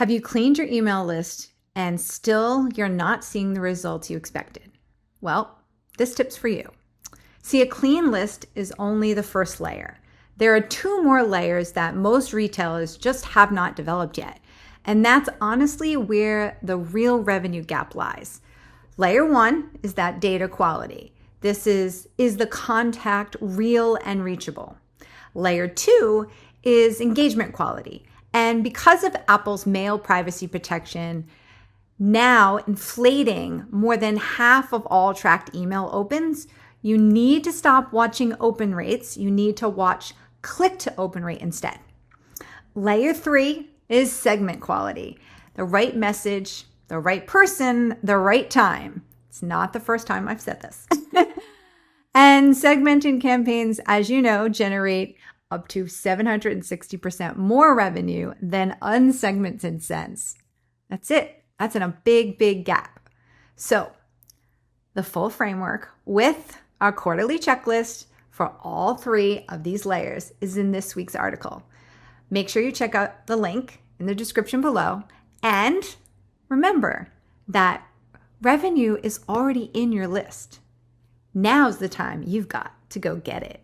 Have you cleaned your email list and still you're not seeing the results you expected? Well, this tip's for you. See, a clean list is only the first layer. There are 2 more layers that most retailers just have not developed yet. And that's honestly where the real revenue gap lies. Layer 1 is that data quality. This is the contact real and reachable? Layer 2 is engagement quality. And because of Apple's mail privacy protection, now inflating more than half of all tracked email opens, you need to stop watching open rates. You need to watch click to open rate instead. Layer 3 is segment quality. The right message, the right person, the right time. It's not the first time I've said this. And segmented campaigns, as you know, generate up to 760% more revenue than unsegmented sends. That's it. That's in a big, big gap. So the full framework with our quarterly checklist for all 3 of these layers is in this week's article. Make sure you check out the link in the description below. And remember that revenue is already in your list. Now's the time you've got to go get it.